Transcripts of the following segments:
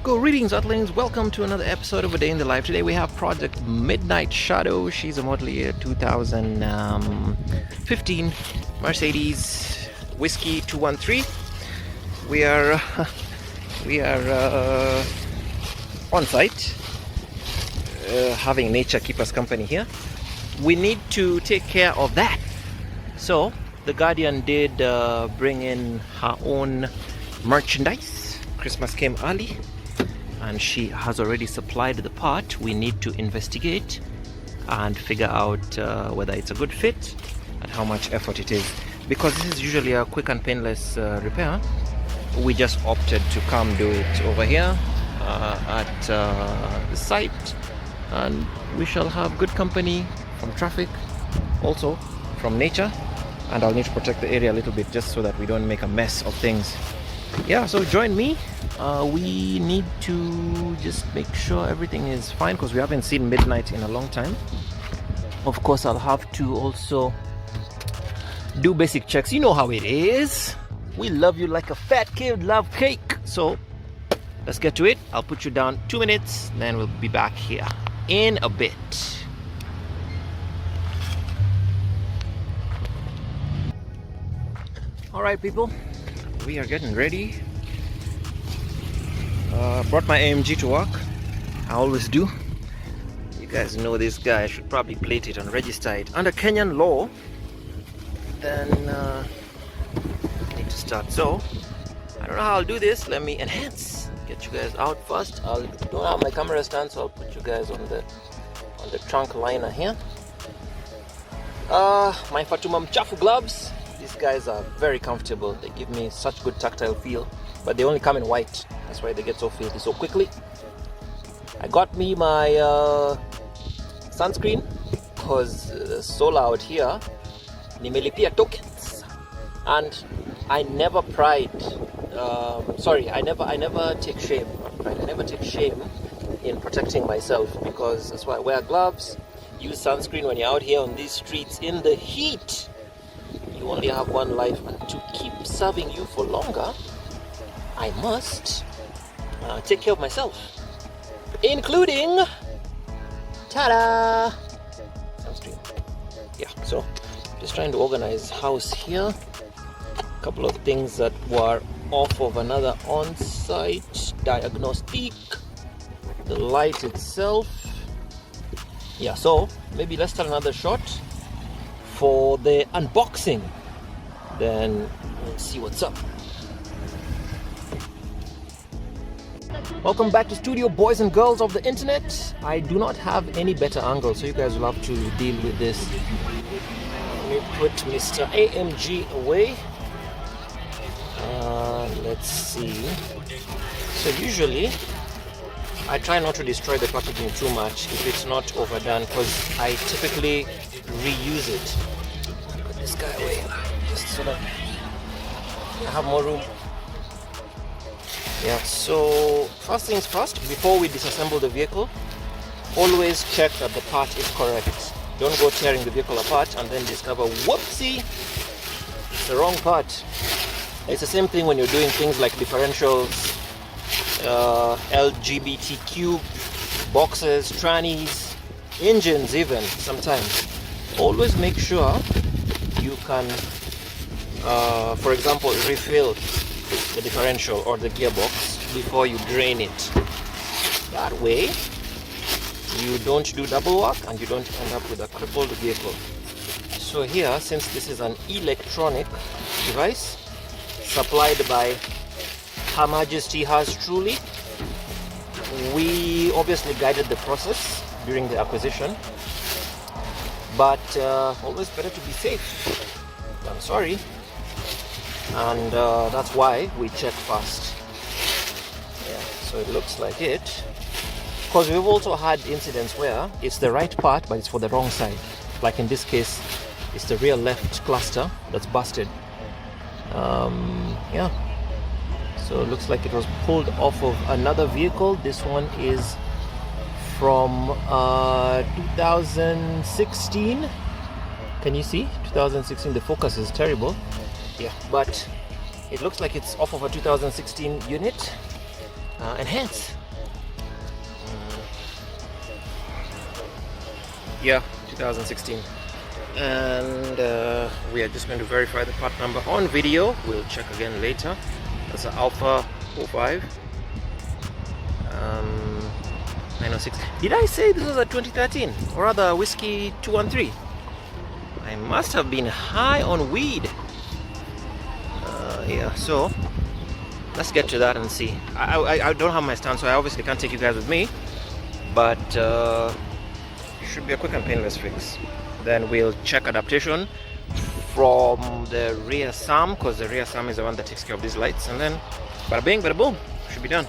Greetings Earthlings, welcome to another episode of A Day in the Life. Today we have Project Midnight Shadow. She's a model year 2015 Mercedes Whiskey 213. We are on site, having nature keep us company here. We need to take care of that. So the Guardian did bring in her own merchandise. Christmas came early and she has already supplied the part. We need to investigate and figure out whether it's a good fit and how much effort it is. Because this is usually a quick and painless repair, we just opted to come do it over here at the site, and we shall have good company from traffic, also from nature, and I'll need to protect the area a little bit just so that we don't make a mess of things. Yeah, so join me. We need to just make sure everything is fine because we haven't seen Midnight in a long time. Of course, I'll have to also do basic checks. You know how it is. We love you like a fat kid love cake. So let's get to it. I'll put you down 2 minutes, then we'll be back here in a bit. All right, people, we are getting ready. Brought my AMG to work. I always do. You guys know this guy. I should probably plate it and register it under Kenyan law. Then I need to start. So I don't know how I'll do this. Let me enhance. Get you guys out first. I don't have my camera stand, so I'll put you guys on the trunk liner here. My Fatuma Mchafu gloves. These guys are very comfortable. They give me such good tactile feel, but they only come in white. That's why they get so filthy so quickly. I got me my sunscreen because the solar out here nimelipia tokens, and I never pride. I never take shame. I never take shame in protecting myself, because that's why I wear gloves, use sunscreen when you're out here on these streets in the heat. You only have one life, and to keep serving you for longer, I must take care of myself, including ta-da! Sunscreen. Yeah, so just trying to organize house here. A couple of things that were off of another on-site diagnostic. The light itself. Yeah, so maybe let's start another shot for the unboxing, then we'll see what's up. Welcome back to studio, boys and girls of the internet. I do not have any better angle, so you guys will have to deal with this. Let me put Mr. AMG away. Let's see. So usually I try not to destroy the packaging too much if it's not overdone, because I typically reuse it. Put this guy away just so that I have more room. Yeah, so first things first, before we disassemble the vehicle, always check that the part is correct. Don't go tearing the vehicle apart and then discover, whoopsie, it's the wrong part. It's the same thing when you're doing things like differentials, LGBTQ, boxes, trannies, engines even sometimes. Always make sure you can, for example, refill the differential or the gearbox before you drain it. That way you don't do double work and you don't end up with a crippled vehicle. So here, since this is an electronic device supplied by Her Majesty has truly, we obviously guided the process during the acquisition, but always better to be safe than sorry, and that's why we check first. Yeah, so it looks like it, because we've also had incidents where it's the right part but it's for the wrong side. Like in this case, it's the rear left cluster that's busted. Yeah, so it looks like it was pulled off of another vehicle. This one is from 2016. Can you see? 2016. The focus is terrible. Yeah, but it looks like it's off of a 2016 unit. Enhance. Yeah, 2016. And we are just going to verify the part number on video. We'll check again later. That's an Alpha 05 906. Did I say this was a 2013 or rather whiskey 213? I must have been high on weed. Yeah, so let's get to that and see. I don't have my stand, so I obviously can't take you guys with me, but should be a quick and painless fix. Then we'll check adaptation from the rear SAM, because the rear SAM is the one that takes care of these lights, and then bada bing, bada boom, should be done.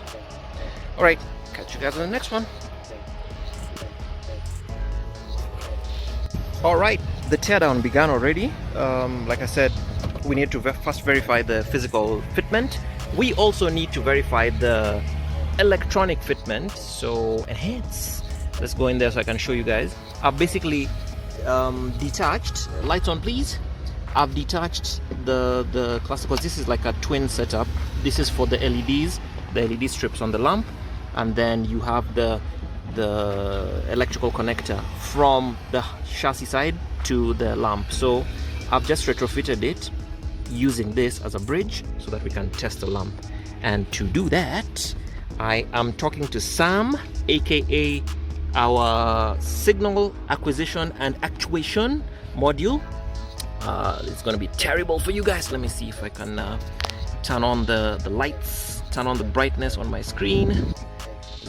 Alright, catch you guys on the next one. Alright, the teardown began already. Like I said, we need to first verify the physical fitment. We also need to verify the electronic fitment. So enhance. Let's go in there so I can show you guys. I've basically detached, lights on please. I've detached the cluster because this is like a twin setup. This is for the LEDs, the LED strips on the lamp, and then you have the electrical connector from the chassis side to the lamp. So I've just retrofitted it using this as a bridge so that we can test the lamp. And to do that, I am talking to Sam, aka our signal acquisition and actuation module. It's gonna be terrible for you guys. Let me see if I can turn on the lights, turn on the brightness on my screen.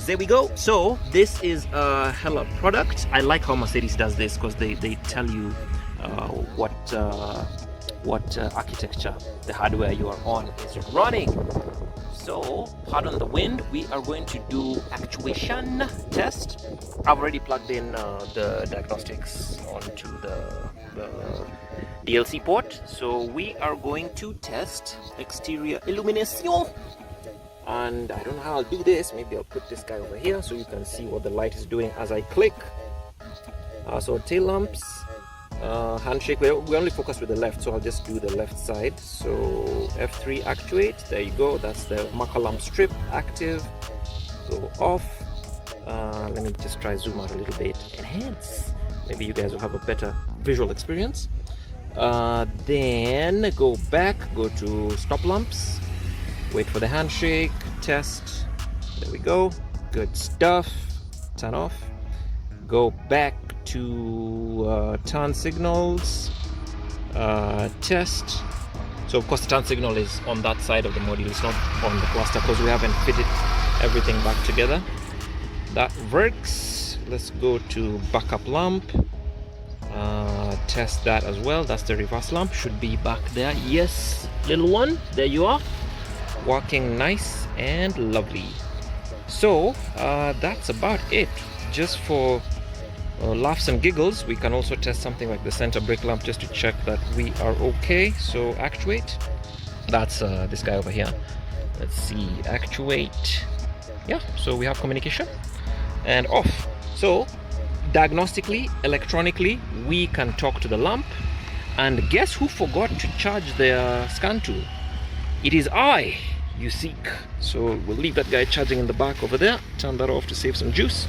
There we go. So this is a hella product. I like how Mercedes does this because they tell you what architecture the hardware you are on is running. So pardon the wind, we are going to do actuation test. I've already plugged in the diagnostics onto the DLC port. So we are going to test exterior illumination. And I don't know how I'll do this. Maybe I'll put this guy over here so you can see what the light is doing as I click. So tail lamps, handshake. We only focus with the left, so I'll just do the left side. So F3 actuate. There you go. That's the marker lamp strip active. Go off. Let me just try zoom out a little bit. Enhance. Maybe you guys will have a better visual experience. Then go back. Go to stop lamps. Wait for the handshake, test. There we go. Good stuff. Turn off. Go back to turn signals. Test. So of course the turn signal is on that side of the module. It's not on the cluster because we haven't fitted everything back together. That works. Let's go to backup lamp. Test that as well. That's the reverse lamp. Should be back there. Yes, little one. There you are. Working nice and lovely. So that's about it. Just for laughs and giggles, we can also test something like the center brake lamp just to check that we are okay. So actuate. That's this guy over here. Let's see, actuate. Yeah, so we have communication and off. So diagnostically, electronically, we can talk to the lamp. And guess who forgot to charge their scan tool? It is I, you seek. So we'll leave that guy charging in the back over there. Turn that off to save some juice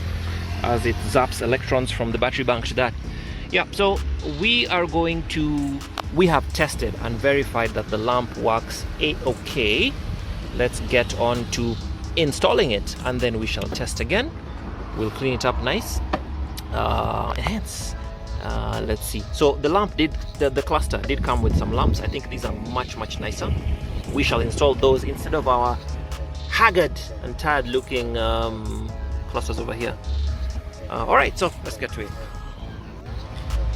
as it zaps electrons from the battery bank to that. Yeah, so we have tested and verified that the lamp works a-okay. Let's get on to installing it and then we shall test again. We'll clean it up nice. Enhance. Let's see. So the lamp the cluster did come with some lamps. I think these are much nicer. We shall install those instead of our haggard and tired looking clusters over here. Alright, so let's get to it.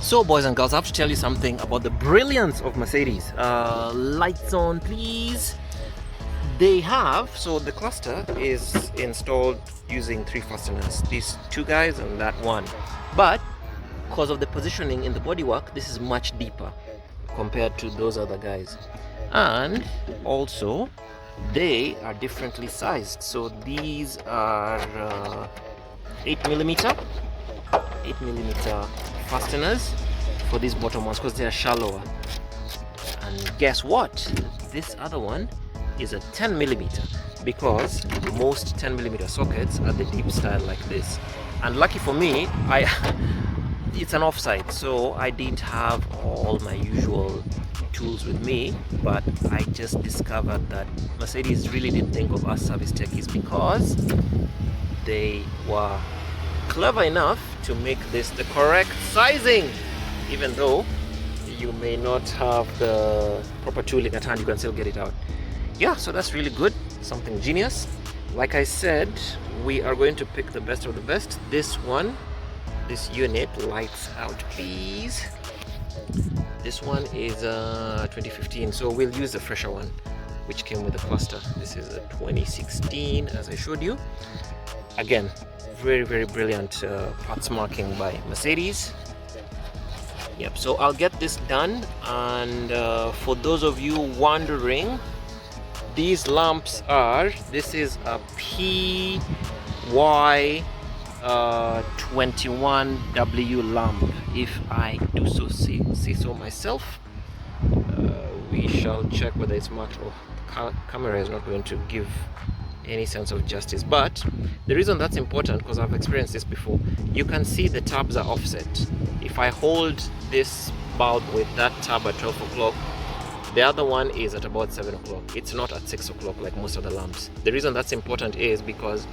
So boys and girls, I have to tell you something about the brilliance of Mercedes. Lights on please. They have, so the cluster is installed using 3 fasteners. These 2 guys and that one. But because of the positioning in the bodywork, this is much deeper compared to those other guys. And also they are differently sized. So these are 8mm fasteners for these bottom ones because they are shallower. And guess what? This other one is a 10mm because most 10mm sockets are the deep style like this. And lucky for me, it's an offsite, so I didn't have all my usual tools with me, but I just discovered that Mercedes really did think of us service techies because they were clever enough to make this the correct sizing. Even though you may not have the proper tooling at hand, you can still get it out. Yeah, so that's really good, something genius. Like I said, we are going to pick the best of the best. This one, this unit, lights out please. This one is 2015, so we'll use the fresher one, which came with the cluster. This is a 2016, as I showed you. Again, very, very brilliant parts marking by Mercedes. Yep, so I'll get this done, and for those of you wondering, these lamps are, this is a PY21W lamp, if I do so say so myself. We shall check whether it's marked. Oh, the camera is not going to give any sense of justice, but the reason that's important, because I've experienced this before, you can see the tabs are offset. If I hold this bulb with that tab at 12 o'clock, the other one is at about 7 o'clock. It's not at 6 o'clock like most of the lamps. The reason that's important is because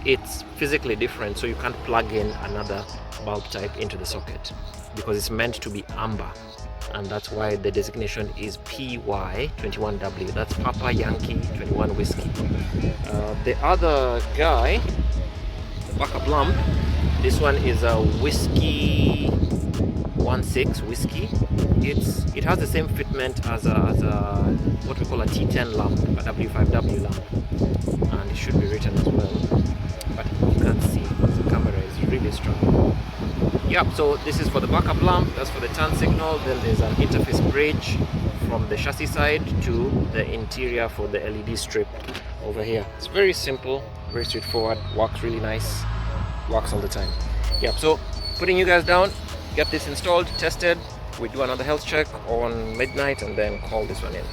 it's physically different, so you can't plug in another bulb type into the socket because it's meant to be amber, and that's why the designation is PY21W. That's Papa Yankee 21 Whiskey. The other guy, the backup lamp, this one is a Whiskey 16 Whiskey. It has the same fitment as a what we call a T10 lamp, a W5W lamp, and it should be written as well, but you can't see because the camera is really strong. Yep, so this is for the backup lamp, that's for the turn signal. Then there's an interface bridge from the chassis side to the interior for the LED strip over here. It's very simple, very straightforward, works really nice, works all the time. Yep, so putting you guys down, get this installed, tested. We do another health check on midnight and then call this one in.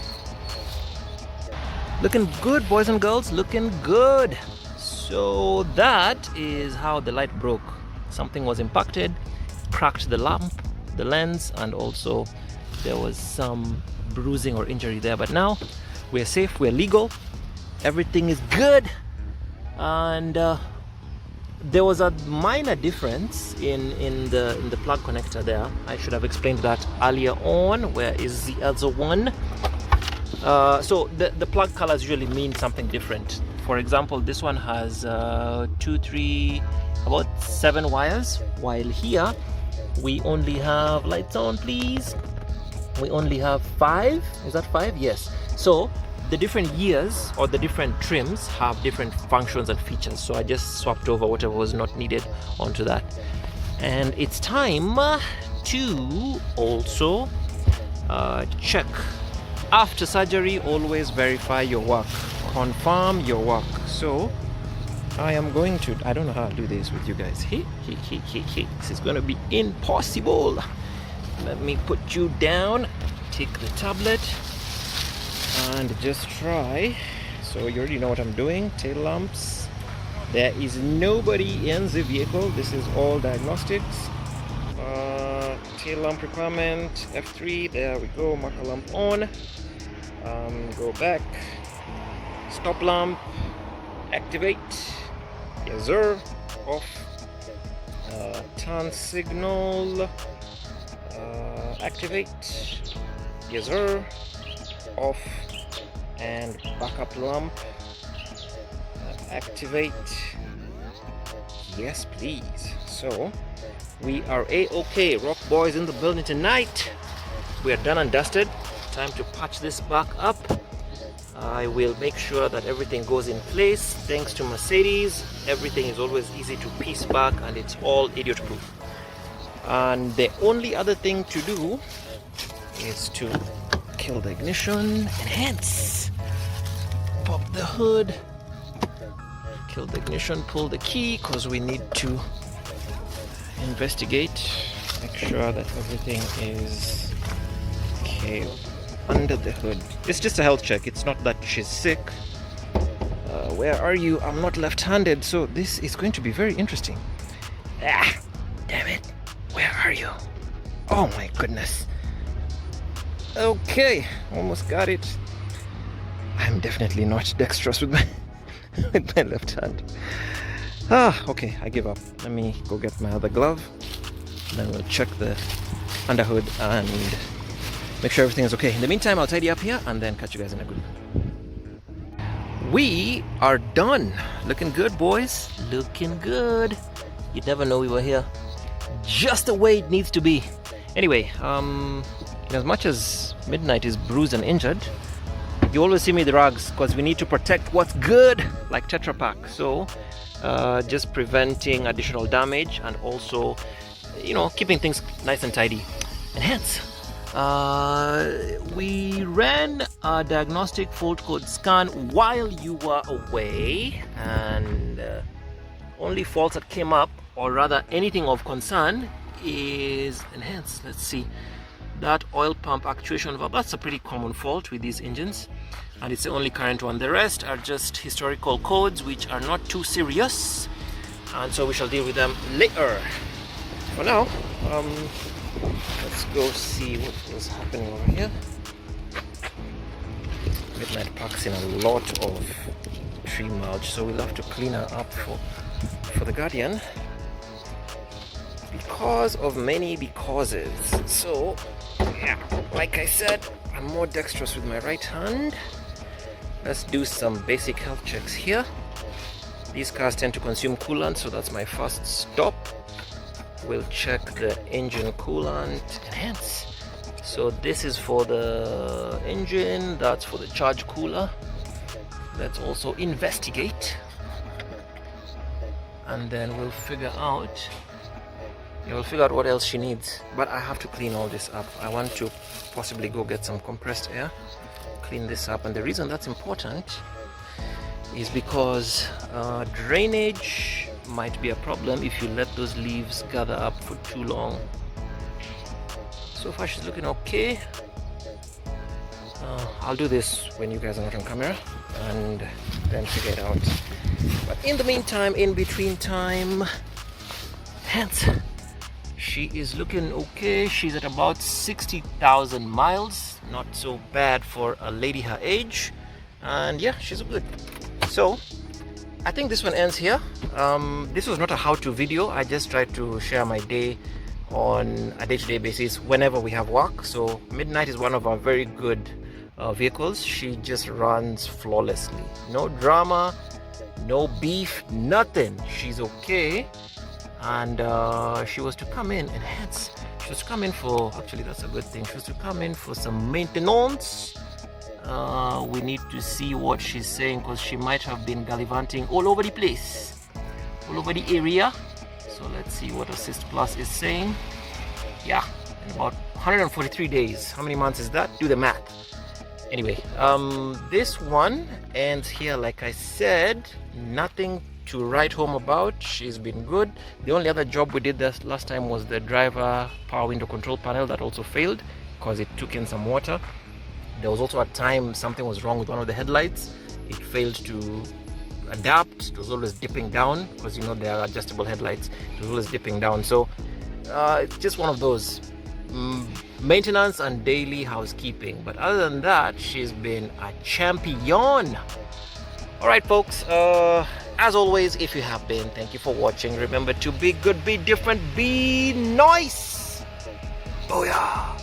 Looking good, boys and girls, looking good. So that is how the light broke. Something was impacted, cracked the lamp, the lens, and also there was some bruising or injury there. But now we're safe, we're legal, everything is good. And there was a minor difference in the plug connector there. I should have explained that earlier on. Where is the other one? So the plug colors usually mean something different. For example, this one has 7 wires, while here we only have, lights on please, we only have 5. Is that 5? Yes. So the different years or the different trims have different functions and features, so I just swapped over whatever was not needed onto that. And it's time to also check. After surgery, always verify your work, confirm your work. So I am going to, I don't know how to do this with you guys. This is going to be impossible. Let me put you down, take the tablet, and just try. So you already know what I'm doing. Tail lamps. There is nobody in the vehicle. This is all diagnostics. Tail lamp requirement F3. There we go. Marker lamp on. Go back. Stop lamp. Activate. Yes sir. Off. Turn signal. Activate. Yes sir. Off. And backup lamp. Activate. Yes please. So we are a-okay. Rock boys in the building tonight. We are done and dusted. Time to patch this back up. I will make sure that everything goes in place. Thanks to Mercedes, everything is always easy to piece back and it's all idiot proof. And the only other thing to do is to kill the ignition, enhance, pop the hood, kill the ignition, pull the key, because we need to investigate, make sure that everything is okay under the hood. It's just a health check, it's not that she's sick. Where are you? I'm not left-handed, so this is going to be very interesting. Ah, damn it. Where are you? Oh my goodness. Okay, almost got it. I'm definitely not dexterous with my with my left hand. Okay, I give up. Let me go get my other glove. Then we'll check the underhood and make sure everything is okay. In the meantime, I'll tidy up here and then catch you guys in a good. We are done. Looking good, boys. Looking good. You'd never know we were here. Just the way it needs to be. Anyway, as much as Midnight is bruised and injured, you always see me with the rugs because we need to protect what's good, like Tetra Pak. So just preventing additional damage and also, keeping things nice and tidy. And hence, we ran a diagnostic fault code scan while you were away, and only faults that came up, or rather anything of concern, is enhanced. Let's see, that oil pump actuation valve. That's a pretty common fault with these engines, and it's the only current one. The rest are just historical codes which are not too serious, and so we shall deal with them later. For now, let's go see what was happening over here. Midnight packs in a lot of tree mulch, so we'll have to clean her up for the Guardian because of many becauses. So yeah, like I said, I'm more dexterous with my right hand. Let's do some basic health checks here. These cars tend to consume coolant, so that's my first stop. We'll check the engine coolant. Enhance. So this is for the engine, that's for the charge cooler. Let's also investigate, and then we'll figure out what else she needs. But I have to clean all this up. I want to possibly go get some compressed air, clean this up. And the reason that's important is because drainage might be a problem if you let those leaves gather up for too long. So far she's looking okay. I'll do this when you guys are not on camera and then figure it out. But in the meantime, in between time, hence, she is looking okay. She's at about 60,000 miles. Not so bad for a lady her age. And yeah, she's good. So I think this one ends here. This was not a how-to video. I just tried to share my day on a day-to-day basis whenever we have work. So Midnight is one of our very good vehicles. She just runs flawlessly. No drama, no beef, nothing. She's okay. And she was to come in, and hence she was to come in for, actually that's a good thing, she was to come in for some maintenance. We need to see what she's saying, because she might have been gallivanting all over the place, all over the area. So let's see what Assist Plus is saying. Yeah, in about 143 days. How many months is that? Do the math. Anyway, this one ends here. Like I said, nothing to write home about. She's been good. The only other job we did this last time was the driver power window control panel. That also failed because it took in some water. There was also a time something was wrong with one of the headlights. It failed to adapt. It was always dipping down, because they are adjustable headlights. It was always dipping down. So it's just one of those maintenance and daily housekeeping. But other than that, she's been a champion. All right, folks, as always, if you have been, thank you for watching. Remember to be good, be different, be nice. Booyah.